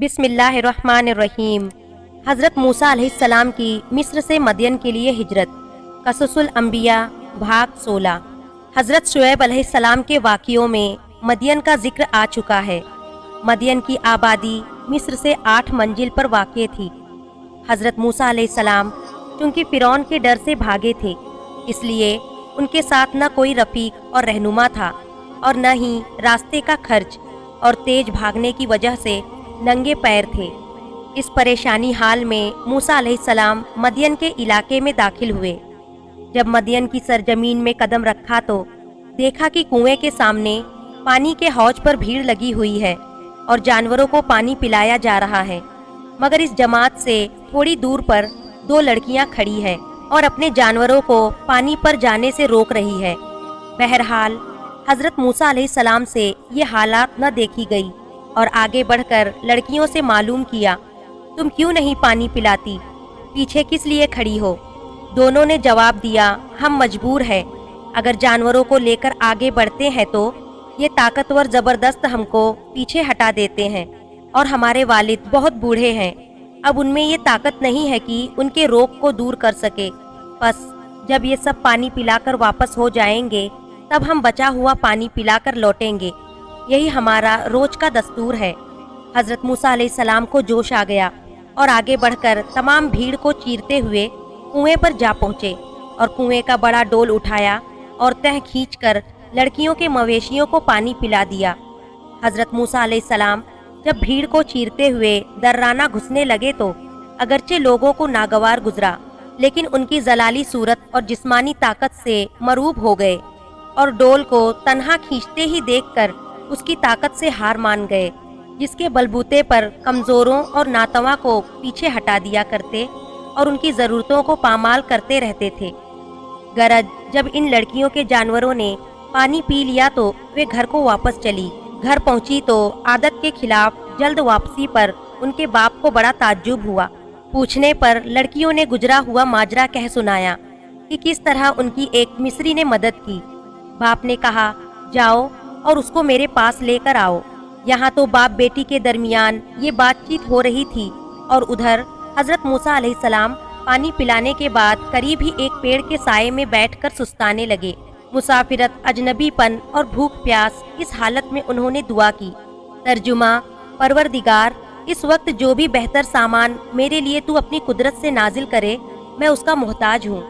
بسم اللہ الرحمن الرحیم۔ حضرت موسیٰ علیہ السلام کی مصر سے مدین کے لیے ہجرت۔ قصص الانبیاء بھاگ 16۔ حضرت شعیب علیہ السلام کے واقعوں میں مدین کا ذکر آ چکا ہے۔ مدین کی آبادی مصر سے 8 منزل پر واقع تھی۔ حضرت موسیٰ علیہ السلام چونکہ فرعون کے ڈر سے بھاگے تھے، اس لیے ان کے ساتھ نہ کوئی رفیق اور رہنما تھا اور نہ ہی راستے کا خرچ، اور تیز بھاگنے کی وجہ سے ننگے پیر تھے۔ اس پریشانی حال میں موسیٰ علیہ السلام مدین کے علاقے میں داخل ہوئے۔ جب مدین کی سرزمین میں قدم رکھا تو دیکھا کہ کنویں کے سامنے پانی کے حوض پر بھیڑ لگی ہوئی ہے اور جانوروں کو پانی پلایا جا رہا ہے، مگر اس جماعت سے تھوڑی دور پر 2 لڑکیاں کھڑی ہیں اور اپنے جانوروں کو پانی پر جانے سے روک رہی ہے۔ بہرحال حضرت موسیٰ علیہ السلام سے یہ حالات نہ دیکھی گئی اور آگے بڑھ کر لڑکیوں سے معلوم کیا، تم کیوں نہیں پانی پلاتی؟ پیچھے کس لیے کھڑی ہو؟ دونوں نے جواب دیا، ہم مجبور ہیں، اگر جانوروں کو لے کر آگے بڑھتے ہیں تو یہ طاقتور زبردست ہم کو پیچھے ہٹا دیتے ہیں، اور ہمارے والد بہت بوڑھے ہیں، اب ان میں یہ طاقت نہیں ہے کہ ان کے روگ کو دور کر سکے، بس جب یہ سب پانی پلا کر واپس ہو جائیں گے تب ہم بچا ہوا پانی پلا کر لوٹیں گے، یہی ہمارا روز کا دستور ہے۔ حضرت موسیٰ علیہ السلام کو جوش آ گیا اور آگے بڑھ کر تمام بھیڑ کو چیرتے ہوئے کنویں پر جا پہنچے اور کنویں کا بڑا ڈول اٹھایا اور تہ کھینچ کر لڑکیوں کے مویشیوں کو پانی پلا دیا۔ حضرت موسیٰ علیہ السلام جب بھیڑ کو چیرتے ہوئے درانہ گھسنے لگے تو اگرچہ لوگوں کو ناگوار گزرا، لیکن ان کی جلالی صورت اور جسمانی طاقت سے مرعوب ہو گئے اور ڈول کو تنہا کھینچتے ہی دیکھ کر اس کی طاقت سے ہار مان گئے، جس کے بلبوتے پر کمزوروں اور ناتواں کو پیچھے ہٹا دیا کرتے اور ان کی ضرورتوں کو پامال کرتے رہتے تھے۔ غرض جب ان لڑکیوں کے جانوروں نے پانی پی لیا تو وہ گھر کو واپس چلی۔ گھر پہنچی تو عادت کے خلاف جلد واپسی پر ان کے باپ کو بڑا تعجب ہوا۔ پوچھنے پر لڑکیوں نے گزرا ہوا ماجرا کہہ سنایا کہ کس طرح ان کی ایک مصری نے مدد کی۔ باپ نے کہا، جاؤ اور اس کو میرے پاس لے کر آؤ۔ یہاں تو باپ بیٹی کے درمیان یہ بات چیت ہو رہی تھی اور ادھر حضرت موسیٰ علیہ السلام پانی پلانے کے بعد قریب ہی ایک پیڑ کے سائے میں بیٹھ کر سستانے لگے۔ مسافرت، اجنبی پن اور بھوک پیاس، اس حالت میں انہوں نے دعا کی۔ ترجمہ: پروردگار، اس وقت جو بھی بہتر سامان میرے لیے تو اپنی قدرت سے نازل کرے، میں اس کا محتاج ہوں۔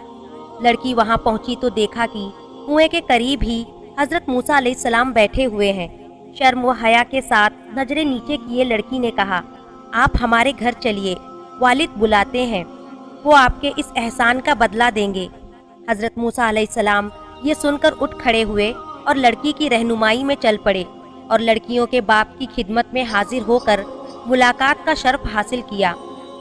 لڑکی وہاں پہنچی تو دیکھا کہ کنویں کے قریب ہی حضرت موسیٰ علیہ السلام بیٹھے ہوئے ہیں۔ شرم و حیا کے ساتھ نظریں نیچے کیے لڑکی نے کہا، آپ ہمارے گھر چلیے، والد بلاتے ہیں، وہ آپ کے اس احسان کا بدلہ دیں گے۔ حضرت موسیٰ علیہ السلام یہ سن کر اٹھ کھڑے ہوئے اور لڑکی کی رہنمائی میں چل پڑے اور لڑکیوں کے باپ کی خدمت میں حاضر ہو کر ملاقات کا شرف حاصل کیا۔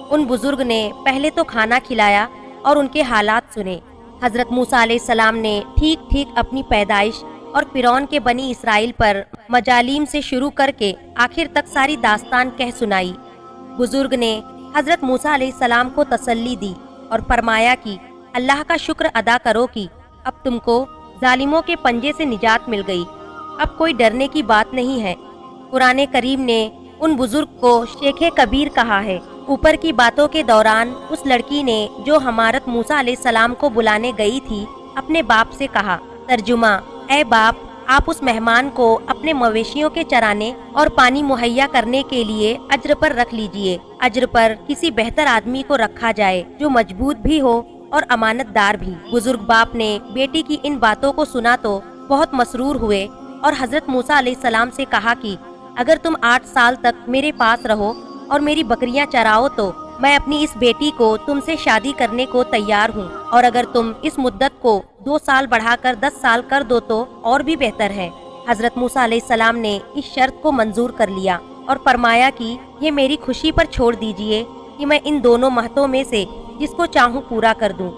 ان بزرگ نے پہلے تو کھانا کھلایا اور ان کے حالات سنے۔ حضرت موسیٰ علیہ السلام نے ٹھیک ٹھیک اپنی پیدائش اور فرعون کے بنی اسرائیل پر مجالیم سے شروع کر کے آخر تک ساری داستان کہہ سنائی۔ بزرگ نے حضرت موسیٰ علیہ السلام کو تسلی دی اور فرمایا کہ اللہ کا شکر ادا کرو کہ اب تم کو ظالموں کے پنجے سے نجات مل گئی، اب کوئی ڈرنے کی بات نہیں ہے۔ قرآن کریم نے ان بزرگ کو شیخ کبیر کہا ہے۔ اوپر کی باتوں کے دوران اس لڑکی نے جو حضرت موسیٰ علیہ السلام کو بلانے گئی تھی اپنے باپ سے کہا۔ ترجمہ: اے باپ، آپ اس مہمان کو اپنے مویشیوں کے چرانے اور پانی مہیا کرنے کے لیے اجر پر رکھ لیجئے۔ اجر پر کسی بہتر آدمی کو رکھا جائے جو مضبوط بھی ہو اور امانت دار بھی۔ بزرگ باپ نے بیٹی کی ان باتوں کو سنا تو بہت مسرور ہوئے اور حضرت موسیٰ علیہ السلام سے کہا کہ اگر تم 8 سال تک میرے پاس رہو اور میری بکریاں چراؤ تو میں اپنی اس بیٹی کو تم سے شادی کرنے کو تیار ہوں، اور اگر تم اس مدت کو 2 سال بڑھا کر 10 سال کر دو تو اور بھی بہتر ہے۔ حضرت موسیٰ علیہ السلام نے اس شرط کو منظور کر لیا اور فرمایا کہ یہ میری خوشی پر چھوڑ دیجئے کہ میں ان دونوں مہتوں میں سے جس کو چاہوں پورا کر دوں۔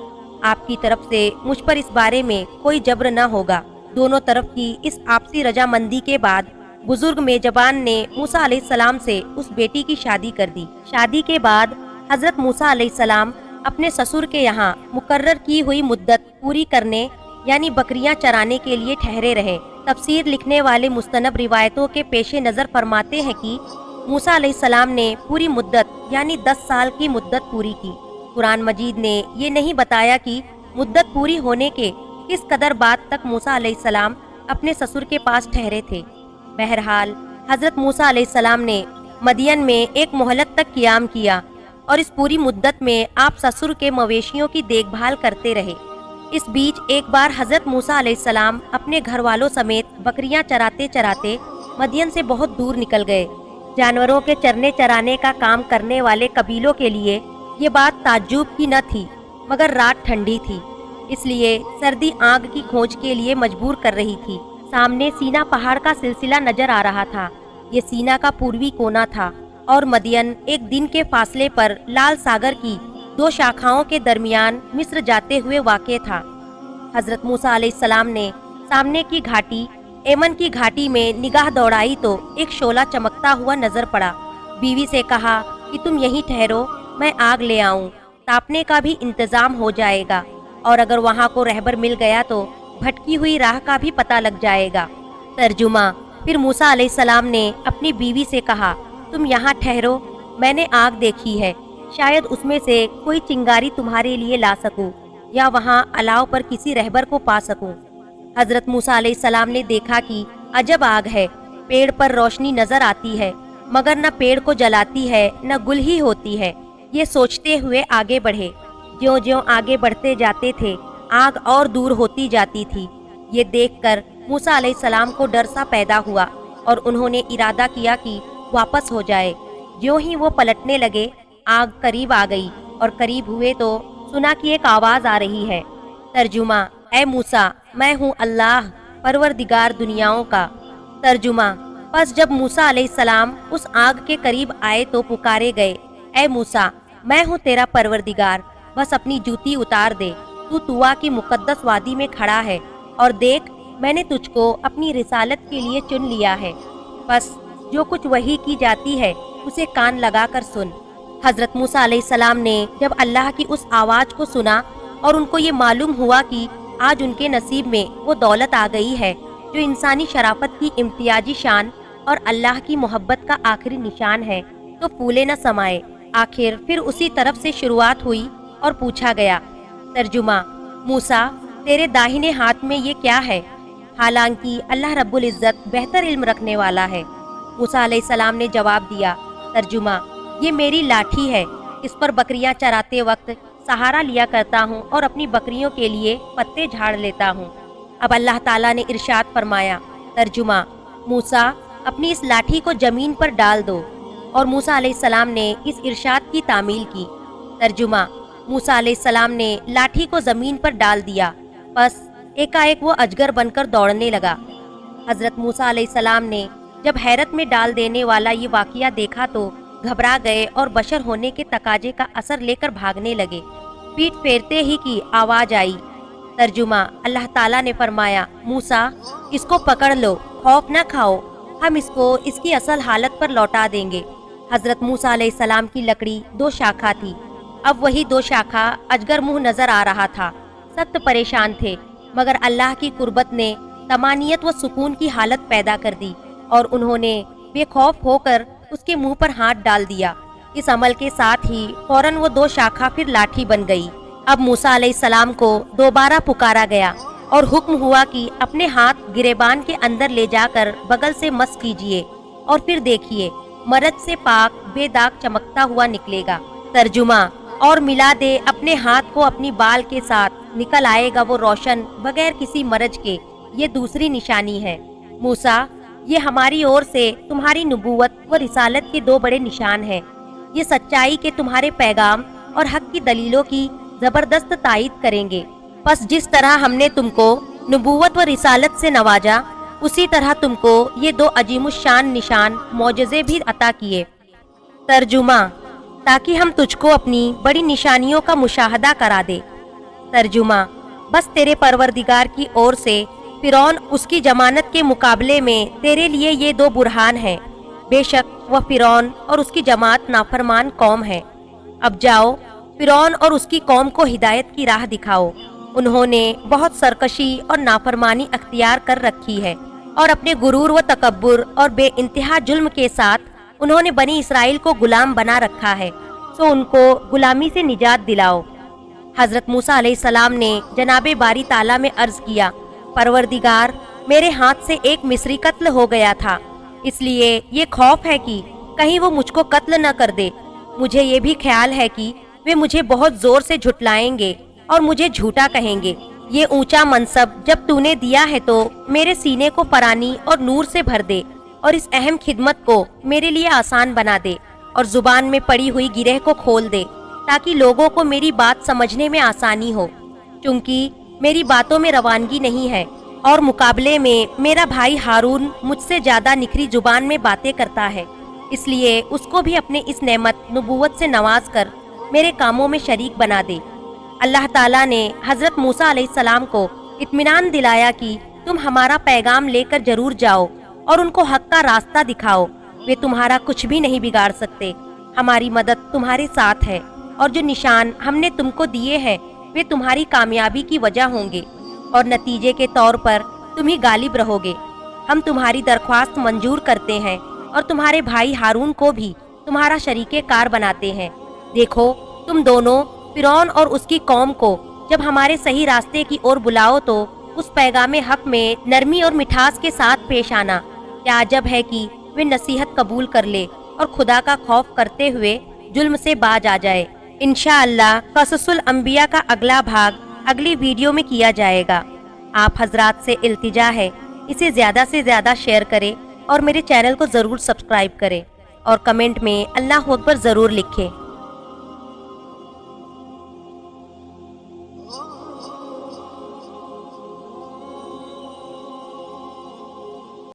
آپ کی طرف سے مجھ پر اس بارے میں کوئی جبر نہ ہوگا۔ دونوں طرف کی اس آپسی رضامندی کے بعد بزرگ میزبان نے موسیٰ علیہ السلام سے اس بیٹی کی شادی کر دی۔ شادی کے بعد حضرت موسیٰ علیہ السلام اپنے سسر کے یہاں مقرر کی ہوئی مدت پوری کرنے یعنی بکریاں چرانے کے لیے ٹھہرے رہے۔ تفسیر لکھنے والے مستند روایتوں کے پیش نظر فرماتے ہیں کہ موسیٰ علیہ السلام نے پوری مدت یعنی 10 سال کی مدت پوری کی۔ قرآن مجید نے یہ نہیں بتایا کہ مدت پوری ہونے کے کس قدر بعد تک موسیٰ علیہ السلام اپنے سسر کے پاس ٹھہرے تھے۔ بہرحال حضرت موسیٰ علیہ السلام نے مدین میں ایک مہلت تک قیام کیا اور اس پوری مدت میں آپ سسر کے مویشیوں کی دیکھ بھال کرتے رہے۔ اس بیچ ایک بار حضرت موسیٰ علیہ السلام اپنے گھر والوں سمیت بکریاں چراتے چراتے مدین سے بہت دور نکل گئے۔ جانوروں کے چرنے چرانے کا کام کرنے والے قبیلوں کے لیے یہ بات تعجب کی نہ تھی، مگر رات ٹھنڈی تھی، اس لیے سردی آگ کی کھوج کے لیے مجبور کر رہی تھی۔ سامنے سینا پہاڑ کا سلسلہ نظر آ رہا تھا۔ یہ سینا کا پوروی کونا تھا اور مدین ایک دن کے فاصلے پر لال ساگر کی 2 شاخاؤں کے درمیان مصر جاتے ہوئے واقع تھا۔ حضرت موسیٰ علیہ السلام نے سامنے کی گھاٹی ایمن کی گھاٹی میں نگاہ دوڑائی تو ایک شعلہ چمکتا ہوا نظر پڑا۔ بیوی سے کہا کہ تم یہیں ٹھہرو، میں آگ لے آؤں، تاپنے کا بھی انتظام ہو جائے گا، اور اگر وہاں کو رہبر مل گیا تو بھٹکی ہوئی راہ کا بھی پتہ لگ جائے گا۔ ترجمہ: پھر موسیٰ علیہ السلام نے اپنی بیوی سے کہا، تم یہاں ٹھہرو، میں نے آگ دیکھی ہے، شاید اس میں سے کوئی چنگاری تمہارے لیے لا سکوں یا وہاں الاؤ پر کسی رہبر کو پا سکوں۔ حضرت موسیٰ علیہ السلام نے دیکھا کہ عجب آگ ہے، پیڑ پر روشنی نظر آتی ہے مگر نہ پیڑ کو جلاتی ہے نہ گل ہی ہوتی ہے۔ یہ سوچتے ہوئے آگے بڑھے۔ جیوں جیوں آگے بڑھتے جاتے تھے آگ اور دور ہوتی جاتی تھی۔ یہ دیکھ کر موسیٰ علیہ السلام کو ڈر سا پیدا ہوا اور انہوں نے ارادہ کیا کہ واپس ہو جائے۔ جیوں ہی وہ پلٹنے لگے آگ قریب آ گئی اور قریب ہوئے تو سنا کہ ایک آواز آ رہی ہے۔ ترجمہ: اے موسیٰ، میں ہوں اللہ، پروردگار دنیاؤں کا۔ ترجمہ: پس جب موسیٰ علیہ السلام اس آگ کے قریب آئے تو پکارے گئے، اے موسیٰ، میں ہوں تیرا پروردگار، بس اپنی جوتی اتار دے، تو طوا کی مقدس وادی میں کھڑا ہے، اور دیکھ میں نے تجھ کو اپنی رسالت کے لیے چن لیا ہے، بس جو کچھ وحی کی جاتی ہے اسے کان لگا کر سن۔ حضرت موسیٰ علیہ السلام نے جب اللہ کی اس آواز کو سنا اور ان کو یہ معلوم ہوا کہ آج ان کے نصیب میں وہ دولت آ گئی ہے جو انسانی شرافت کی امتیازی شان اور اللہ کی محبت کا آخری نشان ہے، تو پھولے نہ سمائے۔ آخر پھر اسی طرف سے شروعات ہوئی اور پوچھا گیا۔ ترجمہ: موسیٰ، تیرے داہنے ہاتھ میں یہ کیا ہے؟ حالانکہ اللہ رب العزت بہتر علم رکھنے والا ہے۔ موسیٰ علیہ السلام نے جواب دیا۔ ترجمہ: یہ میری لاٹھی ہے، اس پر بکریاں چراتے وقت سہارا لیا کرتا ہوں اور اپنی بکریوں کے لیے پتے جھاڑ لیتا ہوں۔ اب اللہ تعالیٰ نے ارشاد فرمایا۔ ترجمہ: موسیٰ، اپنی اس لاٹھی کو زمین پر ڈال دو، اور موسیٰ علیہ السلام نے اس ارشاد کی تعمیل کی۔ ترجمہ: موسیٰ علیہ السلام نے لاٹھی کو زمین پر ڈال دیا، پس ایک وہ اجگر بن کر دوڑنے لگا۔ حضرت موسیٰ علیہ السلام نے جب حیرت میں ڈال دینے والا یہ واقعہ دیکھا تو گھبرا گئے اور بشر ہونے کے تقاضے کا اثر لے کر بھاگنے لگے۔ پیٹ پھیرتے ہی کی آواز آئی۔ ترجمہ: اللہ تعالیٰ نے فرمایا، موسیٰ، اس کو پکڑ لو، خوف نہ کھاؤ، ہم اس کو اس کی اصل حالت پر لوٹا دیں گے۔ حضرت موسیٰ علیہ السلام کی لکڑی 2 شاخہ تھی، اب وہی 2 شاخہ اجگر منہ نظر آ رہا تھا۔ سخت پریشان تھے، مگر اللہ کی قربت نے طمانینت و سکون کی حالت پیدا کر دی اور انہوں نے بے خوف ہو کر اس کے منہ پر ہاتھ ڈال دیا۔ اس عمل کے ساتھ ہی فوراً وہ 2 شاخہ پھر لاٹھی بن گئی۔ اب موسیٰ علیہ السلام کو دوبارہ پکارا گیا اور حکم ہوا کہ اپنے ہاتھ گریبان کے اندر لے جا کر بغل سے مس کیجئے اور پھر دیکھیے مرض سے پاک بے داغ چمکتا ہوا نکلے گا۔ ترجمہ: اور ملا دے اپنے ہاتھ کو اپنی بال کے ساتھ، نکل آئے گا وہ روشن بغیر کسی مرض کے۔ یہ دوسری نشانی ہے۔ موسیٰ، یہ ہماری اور سے تمہاری نبوت و رسالت کے 2 بڑے نشان ہیں۔ یہ سچائی کے تمہارے پیغام اور حق کی دلیلوں کی زبردست تائید کریں گے۔ پس جس طرح ہم نے تم کو نبوت و رسالت سے نوازا، اسی طرح تم کو یہ 2 عظیم الشان نشان معجزے بھی عطا کیے۔ ترجمہ: تاکہ ہم تجھ کو اپنی بڑی نشانیوں کا مشاہدہ کرا دے۔ ترجمہ: بس تیرے پروردگار کی اور سے فرعون اس کی جماعت کے مقابلے میں تیرے لیے یہ 2 برہان ہیں۔ بے شک وہ فرعون اور اس کی جماعت نافرمان قوم ہے۔ اب جاؤ، فرعون اور اس کی قوم کو ہدایت کی راہ دکھاؤ۔ انہوں نے بہت سرکشی اور نافرمانی اختیار کر رکھی ہے اور اپنے غرور و تکبر اور بے انتہا ظلم کے ساتھ انہوں نے بنی اسرائیل کو غلام بنا رکھا ہے، سو ان کو غلامی سے نجات دلاؤ۔ حضرت موسیٰ علیہ السلام نے جناب باری تعالیٰ میں عرض کیا، پروردگار، میرے ہاتھ سے ایک مصری قتل ہو گیا تھا، اس لیے یہ خوف ہے کہ کہیں وہ مجھ کو قتل نہ کر دے۔ مجھے یہ بھی خیال ہے کہ وہ مجھے بہت زور سے جھٹلائیں گے اور مجھے جھوٹا کہیں گے۔ یہ اونچا منصب جب تو نے دیا ہے تو میرے سینے کو پرانی اور نور سے بھر دے، اور اس اہم خدمت کو میرے لیے آسان بنا دے، اور زبان میں پڑی ہوئی گرہ کو کھول دے، تاکہ لوگوں کو میری بات سمجھنے میں آسانی ہو، چونکہ میری باتوں میں روانگی نہیں ہے، اور مقابلے میں میرا بھائی ہارون مجھ سے زیادہ نکھری زبان میں باتیں کرتا ہے، اس لیے اس کو بھی اپنے اس نعمت نبوت سے نواز کر میرے کاموں میں شریک بنا دے۔ اللہ تعالیٰ نے حضرت موسیٰ علیہ السلام کو اطمینان دلایا کہ تم ہمارا پیغام لے کر ضرور جاؤ اور ان کو حق کا راستہ دکھاؤ، وہ تمہارا کچھ بھی نہیں بگاڑ سکتے، ہماری مدد تمہارے ساتھ ہے، اور جو نشان ہم نے تم کو دیے ہیں وہ تمہاری کامیابی کی وجہ ہوں گے، اور نتیجے کے طور پر تم ہی غالب رہو گے۔ ہم تمہاری درخواست منظور کرتے ہیں اور تمہارے بھائی ہارون کو بھی تمہارا شریک کار بناتے ہیں۔ دیکھو، تم دونوں فرعون اور اس کی قوم کو جب ہمارے صحیح راستے کی اور بلاؤ تو اس پیغام حق میں نرمی اور مٹھاس کے ساتھ پیش آنا۔ کیا عجب ہے کہ وہ نصیحت قبول کر لے اور خدا کا خوف کرتے ہوئے ظلم سے باز آ جائے۔ انشاءاللہ قصص الانبیاء کا اگلا بھاگ اگلی ویڈیو میں کیا جائے گا۔ آپ حضرات سے التجا ہے اسے زیادہ سے زیادہ شیئر کریں اور میرے چینل کو ضرور سبسکرائب کریں، اور کمنٹ میں اللہ اکبر ضرور لکھیں۔